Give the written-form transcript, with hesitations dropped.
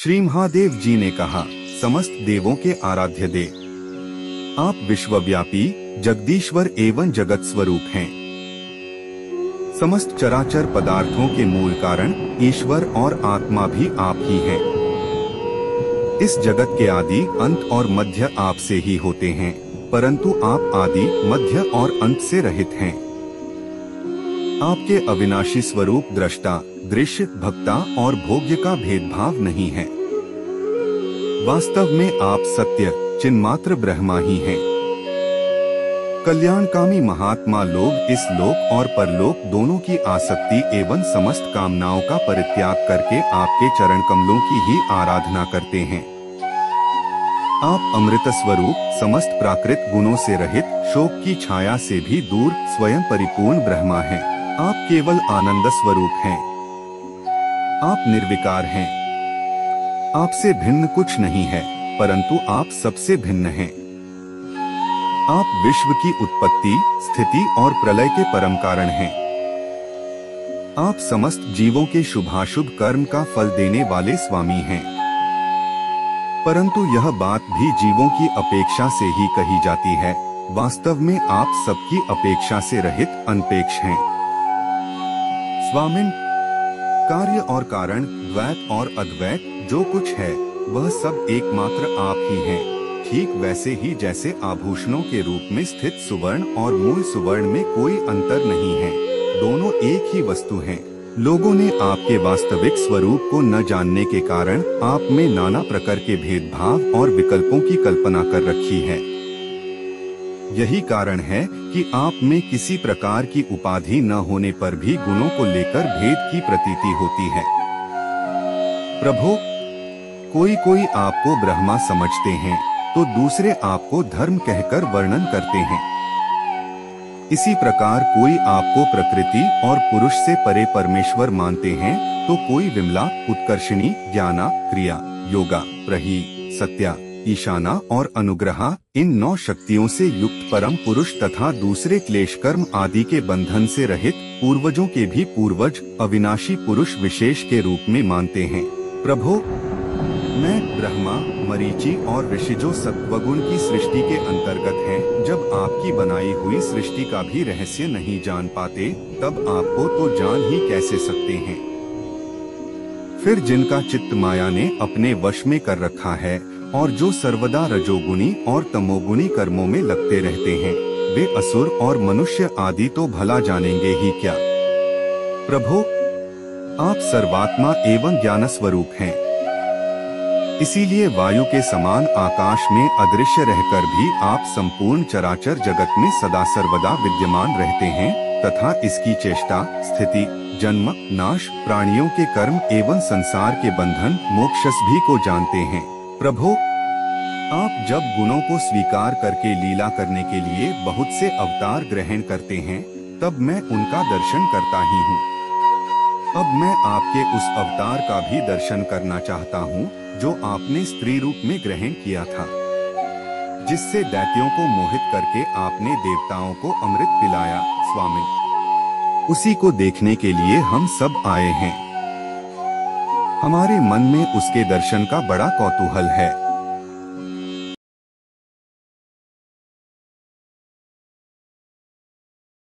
श्री महादेव जी ने कहा, समस्त देवों के आराध्य देव, आप विश्वव्यापी जगदीश्वर एवं जगत स्वरूप हैं। समस्त चराचर पदार्थों के मूल कारण ईश्वर और आत्मा भी आप ही हैं। इस जगत के आदि अंत और मध्य आपसे ही होते हैं, परंतु आप आदि मध्य और अंत से रहित हैं। आपके अविनाशी स्वरूप दृष्टा, दृश्य, भक्ता और भोग्य का भेदभाव नहीं है। वास्तव में आप सत्य चिन्मात्र ब्रह्मा ही हैं। कल्याणकामी महात्मा लोग इस लोक और परलोक दोनों की आसक्ति एवं समस्त कामनाओं का परित्याग करके आपके चरण कमलों की ही आराधना करते हैं। आप अमृत स्वरूप, समस्त प्राकृत गुणों से रहित, शोक की छाया से भी दूर, स्वयं परिपूर्ण ब्रह्मा हैं। आप केवल आनंद स्वरूप हैं। आप निर्विकार हैं। आपसे भिन्न कुछ नहीं है, परंतु आप सबसे भिन्न हैं। आप विश्व की उत्पत्ति, स्थिति और प्रलय के परम कारण हैं। आप समस्त जीवों के शुभाशुभ कर्म का फल देने वाले स्वामी हैं। परंतु यह बात भी जीवों की अपेक्षा से ही कही जाती है। वास्तव में आप सबकी अपेक्षा से रहित अनपेक्ष हैं। स्वामिन, कार्य और कारण, द्वैत और अद्वैत जो कुछ है वह सब एकमात्र आप ही हैं। ठीक वैसे ही जैसे आभूषणों के रूप में स्थित सुवर्ण और मूल सुवर्ण में कोई अंतर नहीं है, दोनों एक ही वस्तु हैं। लोगों ने आपके वास्तविक स्वरूप को न जानने के कारण आप में नाना प्रकार के भेदभाव और विकल्पों की कल्पना कर रखी है। यही कारण है कि आप में किसी प्रकार की उपाधि न होने पर भी गुणों को लेकर भेद की प्रतीति होती है। प्रभु, कोई आपको ब्रह्मा समझते हैं तो दूसरे आपको धर्म कहकर वर्णन करते हैं। इसी प्रकार कोई आपको प्रकृति और पुरुष से परे परमेश्वर मानते हैं तो कोई विमला, उत्कर्षिणी, ज्ञाना, क्रिया, योगा, प्रही, सत्या, ईशाना और अनुग्रहा, इन 9 शक्तियों से युक्त परम पुरुष तथा दूसरे क्लेश कर्म आदि के बंधन से रहित पूर्वजों के भी पूर्वज अविनाशी पुरुष विशेष के रूप में मानते हैं। प्रभु, मैं ब्रह्मा, मरीचि और ऋषिजो सत्वगुण की सृष्टि के अंतर्गत हैं। जब आपकी बनाई हुई सृष्टि का भी रहस्य नहीं जान पाते, तब आपको तो जान ही कैसे सकते हैं। फिर जिनका चित्त माया ने अपने वश में कर रखा है और जो सर्वदा रजोगुणी और तमोगुणी कर्मों में लगते रहते हैं, वे असुर और मनुष्य आदि तो भला जानेंगे ही क्या। प्रभु, आप सर्वात्मा एवं ज्ञान स्वरूप हैं। इसीलिए वायु के समान आकाश में अदृश्य रहकर भी आप संपूर्ण चराचर जगत में सदा सर्वदा विद्यमान रहते हैं तथा इसकी चेष्टा, स्थिति, जन्म, नाश, प्राणियों के कर्म एवं संसार के बंधन, मोक्षस भी को जानते हैं। प्रभु, आप जब गुणों को स्वीकार करके लीला करने के लिए बहुत से अवतार ग्रहण करते हैं, तब मैं उनका दर्शन करता ही हूँ। अब मैं आपके उस अवतार का भी दर्शन करना चाहता हूँ जो आपने स्त्री रूप में ग्रहण किया था, जिससे दैत्यों को मोहित करके आपने देवताओं को अमृत पिलाया। स्वामी, उसी को देखने के लिए हम सब आए हैं। हमारे मन में उसके दर्शन का बड़ा कौतूहल है।